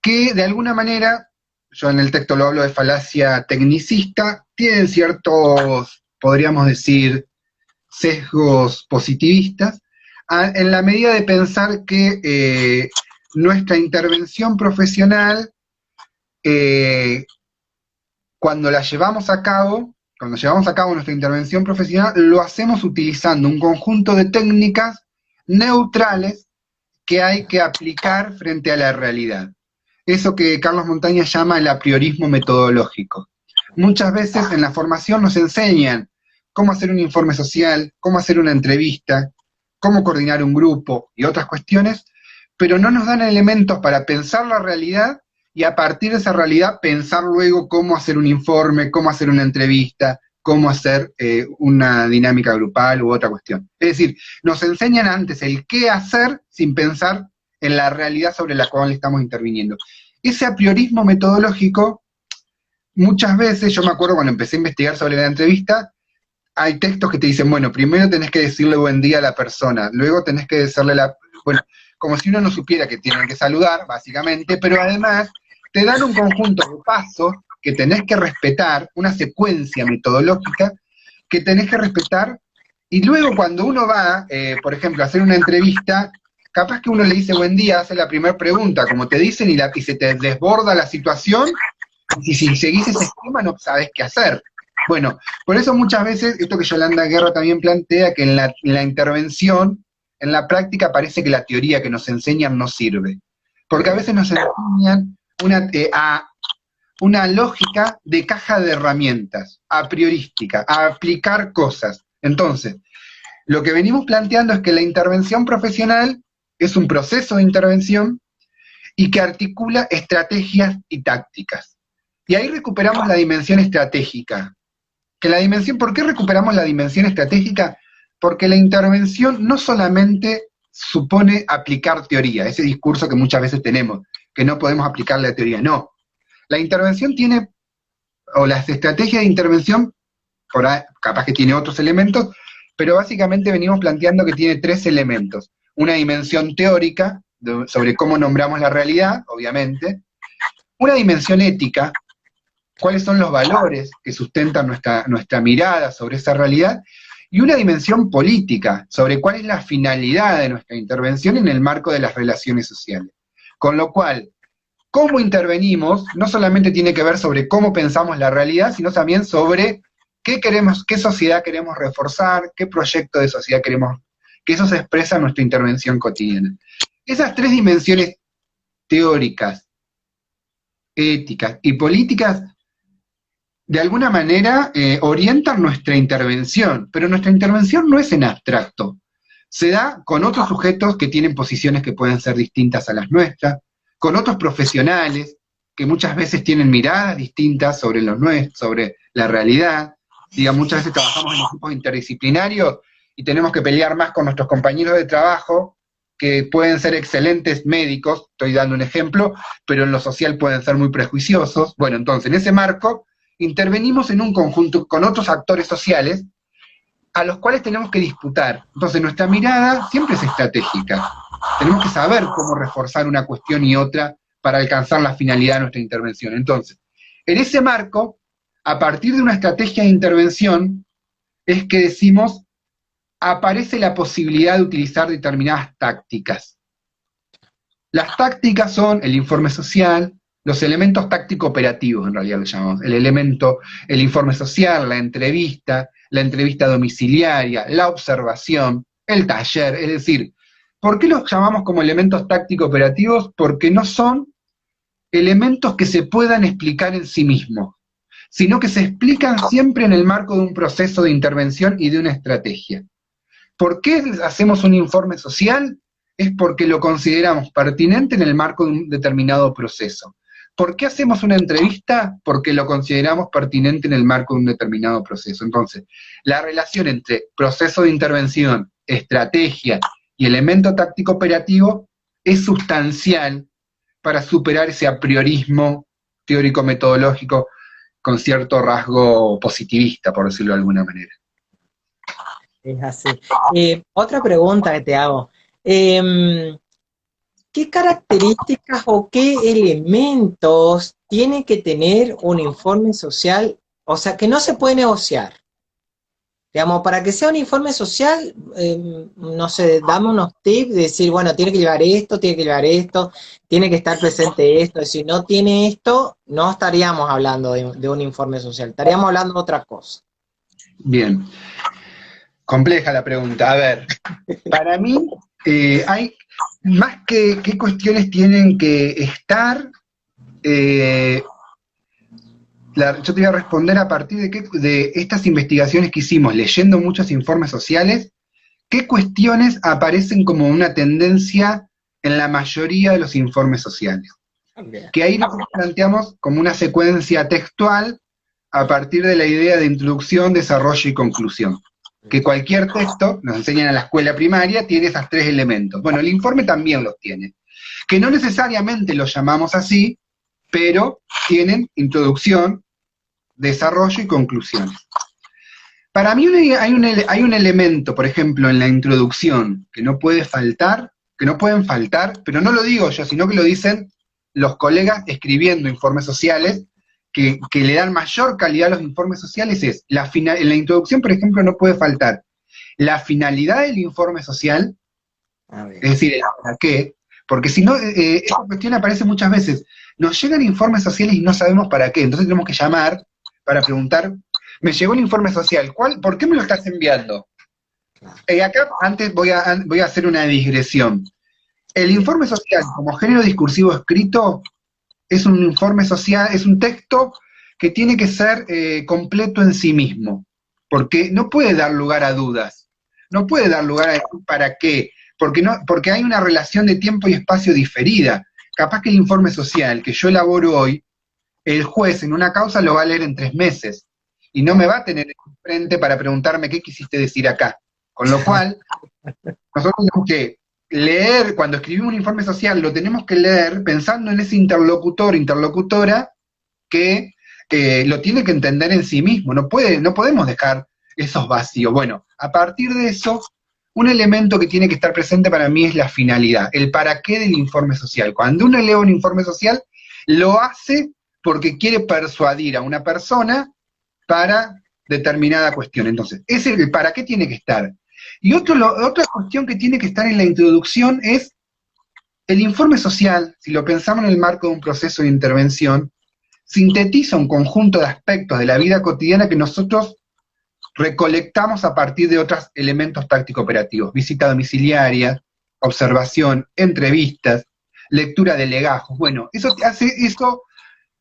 que de alguna manera, yo en el texto lo hablo de falacia tecnicista, tienen ciertos, podríamos decir, sesgos positivistas, en la medida de pensar que nuestra intervención profesional, cuando llevamos a cabo nuestra intervención profesional, lo hacemos utilizando un conjunto de técnicas neutrales que hay que aplicar frente a la realidad. Eso que Carlos Montaña llama el apriorismo metodológico. Muchas veces en la formación nos enseñan cómo hacer un informe social, cómo hacer una entrevista, cómo coordinar un grupo y otras cuestiones, pero no nos dan elementos para pensar la realidad y a partir de esa realidad pensar luego cómo hacer un informe, cómo hacer una entrevista, cómo hacer una dinámica grupal u otra cuestión. Es decir, nos enseñan antes el qué hacer sin pensar en la realidad sobre la cual estamos interviniendo. Ese apriorismo metodológico, muchas veces, yo me acuerdo cuando empecé a investigar sobre la entrevista, hay textos que te dicen, bueno, primero tenés que decirle buen día a la persona, luego tenés que decirle bueno, como si uno no supiera que tienen que saludar, básicamente, pero además te dan un conjunto de pasos que tenés que respetar, una secuencia metodológica que tenés que respetar, y luego cuando uno va, por ejemplo, a hacer una entrevista, capaz que uno le dice buen día, hace la primera pregunta, como te dicen, y se te desborda la situación, y si seguís ese esquema no sabés qué hacer. Bueno, por eso muchas veces, esto que Yolanda Guerra también plantea, que en la intervención, en la práctica parece que la teoría que nos enseñan no sirve. Porque a veces nos enseñan una lógica de caja de herramientas, a priorística, a aplicar cosas. Entonces, lo que venimos planteando es que la intervención profesional es un proceso de intervención y que articula estrategias y tácticas. Y ahí recuperamos la dimensión estratégica. ¿Por qué recuperamos la dimensión estratégica? Porque la intervención no solamente supone aplicar teoría, ese discurso que muchas veces tenemos, que no podemos aplicar la teoría, no. La intervención o las estrategias de intervención, capaz que tiene otros elementos, pero básicamente venimos planteando que tiene 3 elementos. Una dimensión teórica, sobre cómo nombramos la realidad, obviamente. Una dimensión ética, cuáles son los valores que sustentan nuestra mirada sobre esa realidad, y una dimensión política, sobre cuál es la finalidad de nuestra intervención en el marco de las relaciones sociales. Con lo cual, cómo intervenimos no solamente tiene que ver sobre cómo pensamos la realidad, sino también sobre qué sociedad queremos reforzar, qué proyecto de sociedad queremos, que eso se expresa en nuestra intervención cotidiana. Esas 3 dimensiones teóricas éticas y políticas de alguna manera orientan nuestra intervención, pero nuestra intervención no es en abstracto. Se da con otros sujetos que tienen posiciones que pueden ser distintas a las nuestras, con otros profesionales que muchas veces tienen miradas distintas sobre sobre la realidad. Digamos, muchas veces trabajamos en equipos interdisciplinarios y tenemos que pelear más con nuestros compañeros de trabajo, que pueden ser excelentes médicos, estoy dando un ejemplo, pero en lo social pueden ser muy prejuiciosos. Bueno, entonces, en ese marco, intervenimos en un conjunto con otros actores sociales a los cuales tenemos que disputar. Entonces, nuestra mirada siempre es estratégica. Tenemos que saber cómo reforzar una cuestión y otra para alcanzar la finalidad de nuestra intervención. Entonces, en ese marco, a partir de una estrategia de intervención, es que decimos, aparece la posibilidad de utilizar determinadas tácticas. Las tácticas son el informe social, los elementos táctico-operativos, en realidad lo llamamos, el informe social, la entrevista domiciliaria, la observación, el taller, es decir, ¿por qué los llamamos como elementos táctico-operativos? Porque no son elementos que se puedan explicar en sí mismos, sino que se explican siempre en el marco de un proceso de intervención y de una estrategia. ¿Por qué hacemos un informe social? Es porque lo consideramos pertinente en el marco de un determinado proceso. ¿Por qué hacemos una entrevista? Porque lo consideramos pertinente en el marco de un determinado proceso. Entonces, la relación entre proceso de intervención, estrategia y elemento táctico operativo es sustancial para superar ese apriorismo teórico-metodológico con cierto rasgo positivista, por decirlo de alguna manera. Es así. Otra pregunta que te hago. ¿Qué características o qué elementos tiene que tener un informe social? O sea, que no se puede negociar. Digamos, para que sea un informe social, no sé, dame unos tips de decir, bueno, tiene que llevar esto, tiene que llevar esto, tiene que estar presente esto. Si no tiene esto, no estaríamos hablando de un informe social, estaríamos hablando de otra cosa. Bien. Compleja la pregunta. A ver, para mí hay más que qué cuestiones tienen que estar, yo te voy a responder a partir de estas investigaciones que hicimos, leyendo muchos informes sociales, qué cuestiones aparecen como una tendencia en la mayoría de los informes sociales. Que ahí nos planteamos como una secuencia textual a partir de la idea de introducción, desarrollo y conclusión. Que cualquier texto, nos enseñan a la escuela primaria, tiene esos tres elementos. Bueno, el informe también los tiene. Que no necesariamente los llamamos así, pero tienen introducción, desarrollo y conclusiones. Para mí hay un elemento, por ejemplo, en la introducción, que no pueden faltar, pero no lo digo yo, sino que lo dicen los colegas escribiendo informes sociales, que le dan mayor calidad a los informes sociales, es, en la introducción, por ejemplo, no puede faltar la finalidad del informe social, es decir, ¿para qué? Porque si no, esta cuestión aparece muchas veces. Nos llegan informes sociales y no sabemos para qué, entonces tenemos que llamar para preguntar, me llegó el informe social, ¿por qué me lo estás enviando? Acá antes voy a hacer una digresión. El informe social, como género discursivo escrito, es un informe social, es un texto que tiene que ser completo en sí mismo, porque no puede dar lugar a dudas, no puede dar lugar a para qué, porque hay una relación de tiempo y espacio diferida. Capaz que el informe social que yo elaboro hoy, el juez en una causa lo va a leer en 3 meses, y no me va a tener enfrente para preguntarme qué quisiste decir acá. Con lo cual, nosotros tenemos que leer, cuando escribimos un informe social, lo tenemos que leer pensando en ese interlocutora, que lo tiene que entender en sí mismo, no podemos dejar esos vacíos. Bueno, a partir de eso, un elemento que tiene que estar presente para mí es la finalidad, el para qué del informe social. Cuando uno lee un informe social, lo hace porque quiere persuadir a una persona para determinada cuestión. Entonces, ese el para qué tiene que estar. Y otra cuestión que tiene que estar en la introducción es el informe social, si lo pensamos en el marco de un proceso de intervención, sintetiza un conjunto de aspectos de la vida cotidiana que nosotros recolectamos a partir de otros elementos táctico-operativos, visita domiciliaria, observación, entrevistas, lectura de legajos. Bueno, eso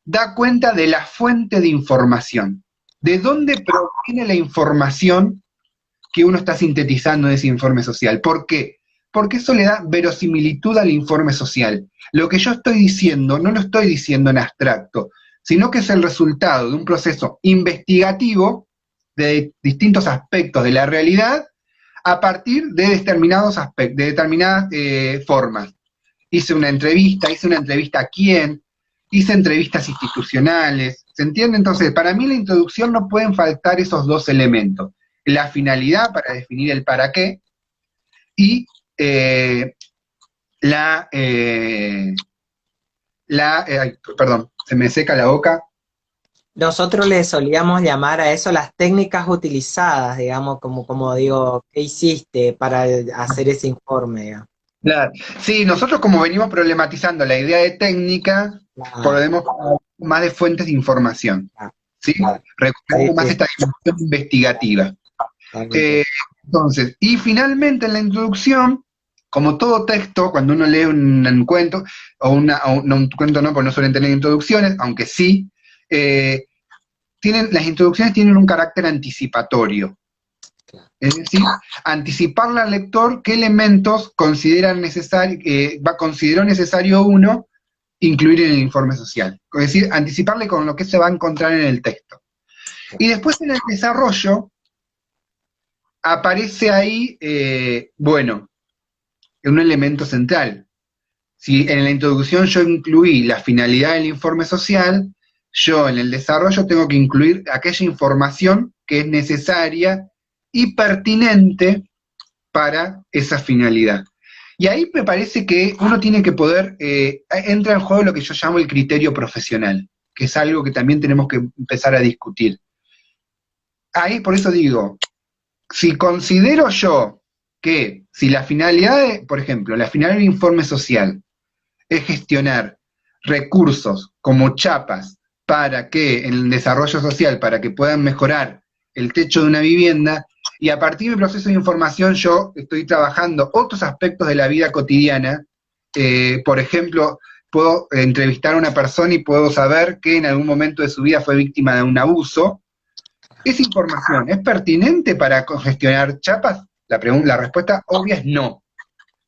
da cuenta de la fuente de información. ¿De dónde proviene la información que uno está sintetizando en ese informe social? ¿Por qué? Porque eso le da verosimilitud al informe social. Lo que yo estoy diciendo, no lo estoy diciendo en abstracto, sino que es el resultado de un proceso investigativo de distintos aspectos de la realidad a partir de determinados aspectos, de determinadas formas. Hice una entrevista a quién, hice entrevistas institucionales, ¿se entiende? Entonces, para mí la introducción no pueden faltar esos dos elementos, la finalidad para definir el para qué, y perdón, se me seca la boca. Nosotros le solíamos llamar a eso las técnicas utilizadas, digamos, como digo, ¿qué hiciste para hacer ese informe? Digamos? Claro. Sí, nosotros como venimos problematizando la idea de técnica, podemos hablar más de fuentes de información, ¿sí? Recuperando más esta dimensión investigativa. Entonces, y finalmente en la introducción, como todo texto, cuando uno lee un cuento, un cuento no, porque no suelen tener introducciones, aunque sí, las introducciones tienen un carácter anticipatorio. Es decir, anticiparle al lector qué elementos consideró necesario uno incluir en el informe social. Es decir, anticiparle con lo que se va a encontrar en el texto. Y después en el desarrollo aparece ahí, un elemento central. Si en la introducción yo incluí la finalidad del informe social, yo en el desarrollo tengo que incluir aquella información que es necesaria y pertinente para esa finalidad. Y ahí me parece que uno tiene que poder, entra en juego lo que yo llamo el criterio profesional, que es algo que también tenemos que empezar a discutir. Ahí, por eso digo, si considero yo que si la finalidad, por ejemplo, la finalidad del informe social es gestionar recursos como chapas para que, en el desarrollo social, para que puedan mejorar el techo de una vivienda, y a partir del proceso de información yo estoy trabajando otros aspectos de la vida cotidiana, por ejemplo, puedo entrevistar a una persona y puedo saber que en algún momento de su vida fue víctima de un abuso. ¿Esa información es pertinente para gestionar chapas? La respuesta obvia es no.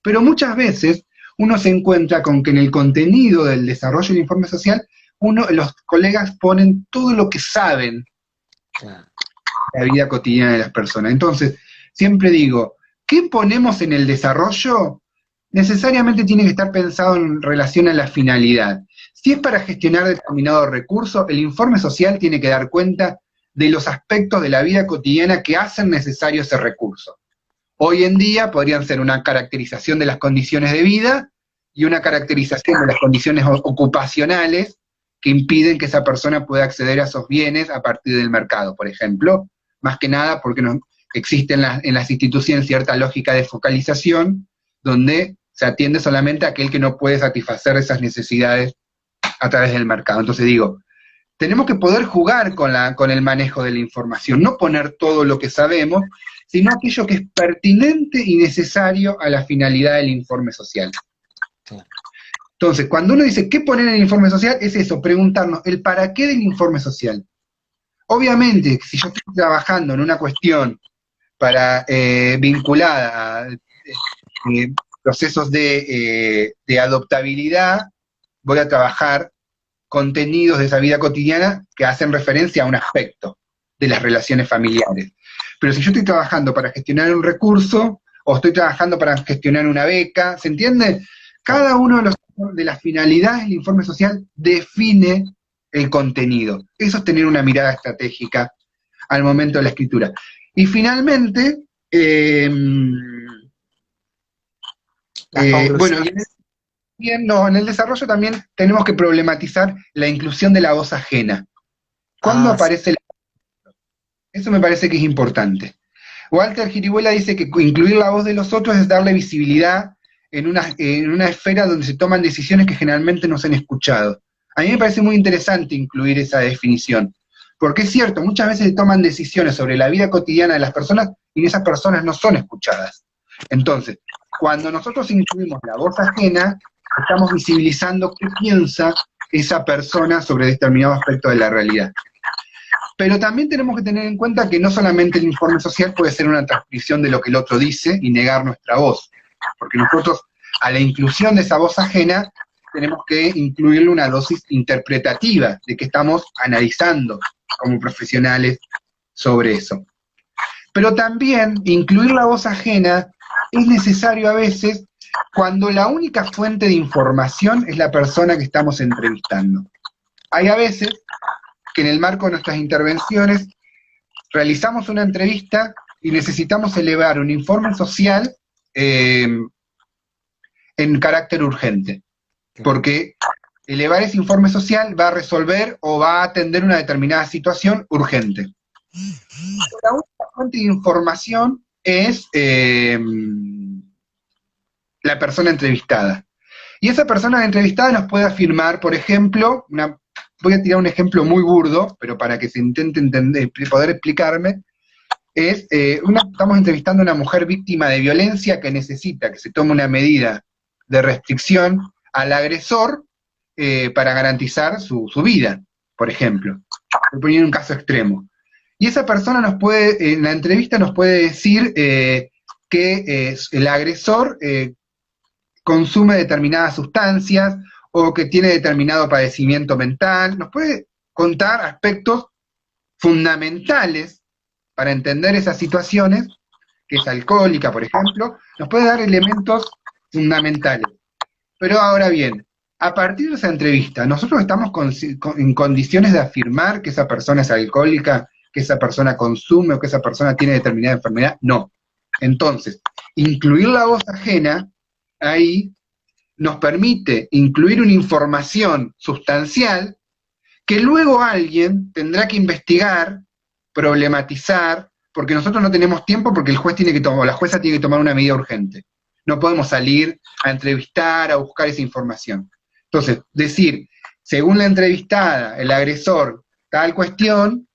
Pero muchas veces uno se encuentra con que en el contenido del desarrollo del informe social, los colegas ponen todo lo que saben de la vida cotidiana de las personas. Entonces, siempre digo, ¿qué ponemos en el desarrollo? Necesariamente tiene que estar pensado en relación a la finalidad. Si es para gestionar determinado recurso, el informe social tiene que dar cuenta de los aspectos de la vida cotidiana que hacen necesario ese recurso. Hoy en día podrían ser una caracterización de las condiciones de vida y una caracterización de las condiciones ocupacionales que impiden que esa persona pueda acceder a esos bienes a partir del mercado, por ejemplo, más que nada porque existe en las instituciones cierta lógica de focalización, donde se atiende solamente a aquel que no puede satisfacer esas necesidades a través del mercado. Entonces digo, tenemos que poder jugar con el manejo de la información, no poner todo lo que sabemos, sino aquello que es pertinente y necesario a la finalidad del informe social. Entonces, cuando uno dice qué poner en el informe social, es eso, preguntarnos el para qué del informe social. Obviamente, si yo estoy trabajando en una cuestión vinculada a procesos de adoptabilidad, voy a trabajar contenidos de esa vida cotidiana que hacen referencia a un aspecto de las relaciones familiares. Pero si yo estoy trabajando para gestionar un recurso, o estoy trabajando para gestionar una beca, ¿se entiende? Cada uno de las finalidades del informe social define el contenido. Eso es tener una mirada estratégica al momento de la escritura. Y finalmente, en el desarrollo también tenemos que problematizar la inclusión de la voz ajena. ¿Cuándo aparece la voz? Eso me parece que es importante. Walter Giribuela dice que incluir la voz de los otros es darle visibilidad en una esfera donde se toman decisiones que generalmente no se han escuchado. A mí me parece muy interesante incluir esa definición, porque es cierto, muchas veces se toman decisiones sobre la vida cotidiana de las personas y esas personas no son escuchadas. Entonces, cuando nosotros incluimos la voz ajena, estamos visibilizando qué piensa esa persona sobre determinado aspecto de la realidad. Pero también tenemos que tener en cuenta que no solamente el informe social puede ser una transcripción de lo que el otro dice y negar nuestra voz, porque nosotros a la inclusión de esa voz ajena tenemos que incluirle una dosis interpretativa de que estamos analizando como profesionales sobre eso. Pero también incluir la voz ajena es necesario a veces cuando la única fuente de información es la persona que estamos entrevistando. Hay a veces que en el marco de nuestras intervenciones realizamos una entrevista y necesitamos elevar un informe social en carácter urgente, porque elevar ese informe social va a resolver o va a atender una determinada situación urgente. La única fuente de información es la persona entrevistada. Y esa persona entrevistada nos puede afirmar, por ejemplo, voy a tirar un ejemplo muy burdo, pero para que se intente entender, poder explicarme, estamos entrevistando a una mujer víctima de violencia que necesita que se tome una medida de restricción al agresor para garantizar su vida, por ejemplo. Voy poniendo un caso extremo. Y esa persona en la entrevista nos puede decir que el agresor consume determinadas sustancias o que tiene determinado padecimiento mental, nos puede contar aspectos fundamentales para entender esas situaciones, que es alcohólica, por ejemplo, nos puede dar elementos fundamentales. Pero ahora bien, a partir de esa entrevista, ¿nosotros estamos en condiciones de afirmar que esa persona es alcohólica, que esa persona consume o que esa persona tiene determinada enfermedad? No. Entonces, incluir la voz ajena ahí nos permite incluir una información sustancial que luego alguien tendrá que investigar, problematizar, porque nosotros no tenemos tiempo porque el juez tiene que tomar, o la jueza tiene que tomar una medida urgente. No podemos salir a entrevistar, a buscar esa información. Entonces, decir, según la entrevistada, el agresor, tal cuestión,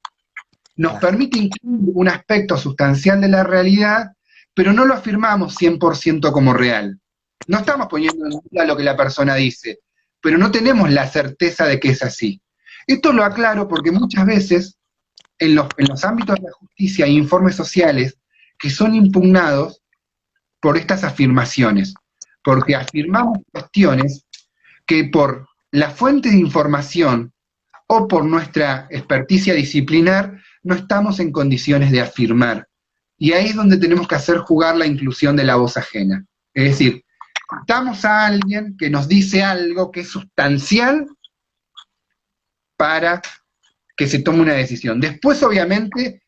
nos permite incluir un aspecto sustancial de la realidad, pero no lo afirmamos 100% como real. No estamos poniendo en duda lo que la persona dice, pero no tenemos la certeza de que es así. Esto lo aclaro porque muchas veces en los ámbitos de la justicia hay informes sociales que son impugnados por estas afirmaciones, porque afirmamos cuestiones que por la fuente de información o por nuestra experticia disciplinar no estamos en condiciones de afirmar. Y ahí es donde tenemos que hacer jugar la inclusión de la voz ajena. Es decir, necesitamos a alguien que nos dice algo que es sustancial para que se tome una decisión. Después, obviamente,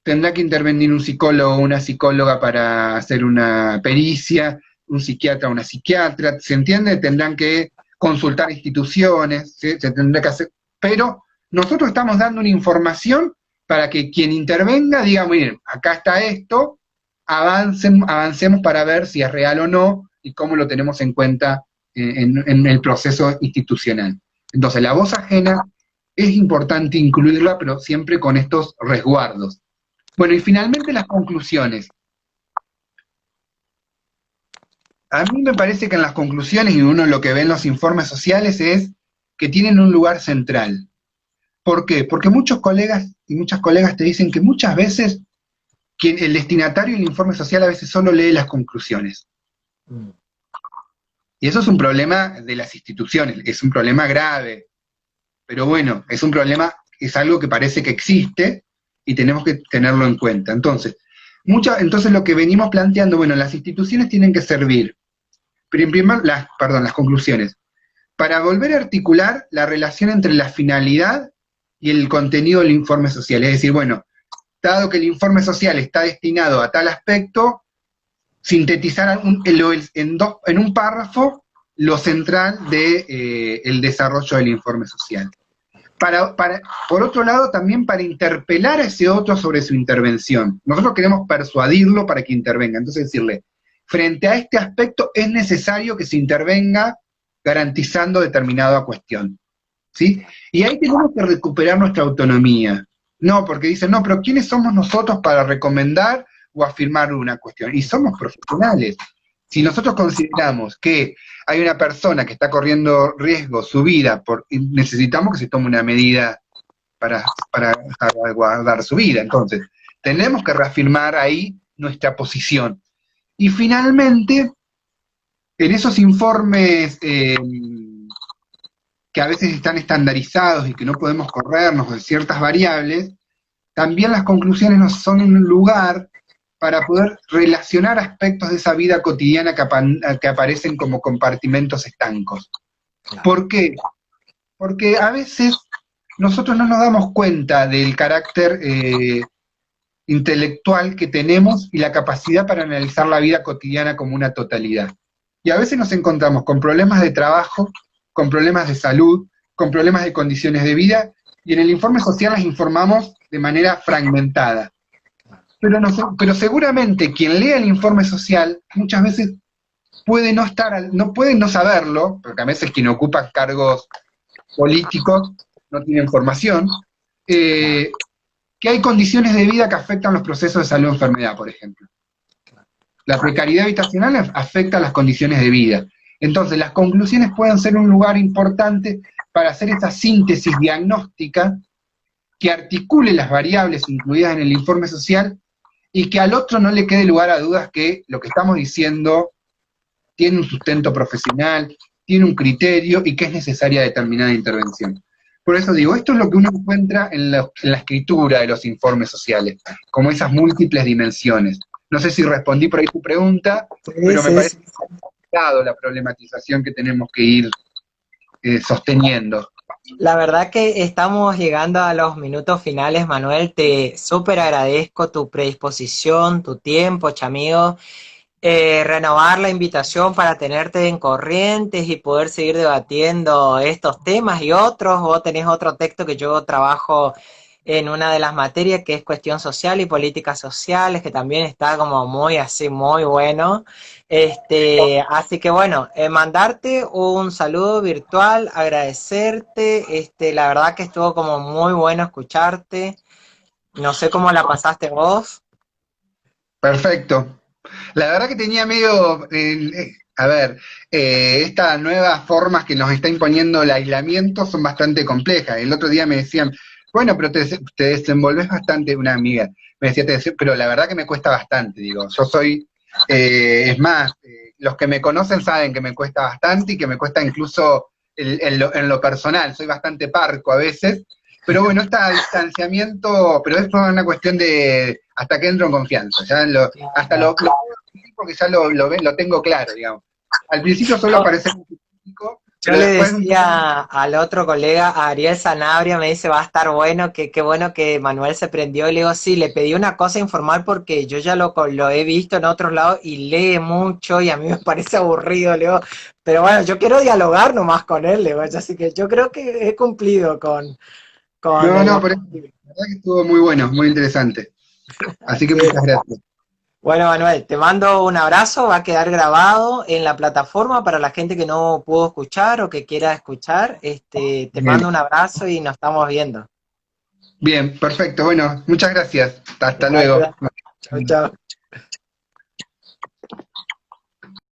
tendrá que intervenir un psicólogo o una psicóloga para hacer una pericia, un psiquiatra o una psiquiatra, ¿se entiende? Tendrán que consultar instituciones, ¿sí? Se tendrá que hacer, pero nosotros estamos dando una información para que quien intervenga diga, miren, acá está esto, avancemos para ver si es real o no, y cómo lo tenemos en cuenta en el proceso institucional. Entonces, la voz ajena es importante incluirla, pero siempre con estos resguardos. Bueno, y finalmente las conclusiones. A mí me parece que en las conclusiones, y uno lo que ve en los informes sociales, es que tienen un lugar central. ¿Por qué? Porque muchos colegas y muchas colegas te dicen que muchas veces el destinatario del informe social a veces solo lee las conclusiones. Y eso es un problema de las instituciones, es un problema grave. Pero bueno, es un problema, es algo que parece que existe y tenemos que tenerlo en cuenta. Entonces lo que venimos planteando, bueno, las instituciones tienen que servir, las conclusiones, para volver a articular la relación entre la finalidad y el contenido del informe social. Es decir, bueno, dado que el informe social está destinado a tal aspecto, sintetizar en un párrafo lo central del desarrollo del informe social. Por otro lado, también para interpelar a ese otro sobre su intervención. Nosotros queremos persuadirlo para que intervenga. Entonces decirle, frente a este aspecto es necesario que se intervenga garantizando determinada cuestión. ¿Sí? Y ahí tenemos que recuperar nuestra autonomía. No, porque dicen, no, pero ¿quiénes somos nosotros para recomendar o afirmar una cuestión? Y somos profesionales. Si nosotros consideramos que hay una persona que está corriendo riesgo su vida, y necesitamos que se tome una medida para guardar su vida. Entonces, tenemos que reafirmar ahí nuestra posición. Y finalmente, en esos informes que a veces están estandarizados y que no podemos corrernos de ciertas variables, también las conclusiones nos son un lugar para poder relacionar aspectos de esa vida cotidiana que aparecen como compartimentos estancos. ¿Por qué? Porque a veces nosotros no nos damos cuenta del carácter intelectual que tenemos y la capacidad para analizar la vida cotidiana como una totalidad. Y a veces nos encontramos con problemas de trabajo, con problemas de salud, con problemas de condiciones de vida, y en el informe social las informamos de manera fragmentada. Pero seguramente quien lea el informe social muchas veces puede puede no saberlo, porque a veces quien ocupa cargos políticos no tiene formación, que hay condiciones de vida que afectan los procesos de salud o enfermedad, por ejemplo. La precariedad habitacional afecta las condiciones de vida. Entonces, las conclusiones pueden ser un lugar importante para hacer esa síntesis diagnóstica que articule las variables incluidas en el informe social y que al otro no le quede lugar a dudas que lo que estamos diciendo tiene un sustento profesional, tiene un criterio y que es necesaria determinada intervención. Por eso digo, esto es lo que uno encuentra en la escritura de los informes sociales, como esas múltiples dimensiones. No sé si respondí por ahí tu pregunta, pero me parece que ha complicado la problematización que tenemos que ir sosteniendo. La verdad que estamos llegando a los minutos finales, Manuel. Te súper agradezco tu predisposición, tu tiempo, chamigo. Renovar la invitación para tenerte en Corrientes y poder seguir debatiendo estos temas y otros. Vos tenés otro texto que yo trabajo en una de las materias que es cuestión social y políticas sociales, que también está como muy así, muy bueno. Así que bueno, mandarte un saludo virtual, agradecerte, la verdad que estuvo como muy bueno escucharte. No sé cómo la pasaste vos. Perfecto. La verdad que tenía medio, estas nuevas formas que nos está imponiendo el aislamiento son bastante complejas. El otro día me decían, bueno, pero te desenvolves bastante, una amiga me decía, pero la verdad que me cuesta bastante, digo, yo soy, es más, los que me conocen saben que me cuesta bastante y que me cuesta incluso en lo personal, soy bastante parco a veces, pero bueno, este distanciamiento, pero es por una cuestión de hasta que entro en confianza, ya hasta lo porque ya lo tengo claro, digamos. Al principio solo parece un crítico, Yo pero le después... decía al otro colega, a Ariel Sanabria, me dice, va a estar bueno, que qué bueno que Manuel se prendió. Y le digo, sí, le pedí una cosa informal porque yo ya lo he visto en otros lados y lee mucho y a mí me parece aburrido, le digo. Pero bueno, yo quiero dialogar nomás con él, le digo, así que yo creo que he cumplido con el... Pero la verdad que estuvo muy bueno, muy interesante. Así que Sí. muchas gracias. Bueno, Manuel, te mando un abrazo, va a quedar grabado en la plataforma para la gente que no pudo escuchar o que quiera escuchar. Te Bien, mando un abrazo y nos estamos viendo. bien, perfecto. Bueno, muchas gracias. Hasta Igual, luego. chao, chao.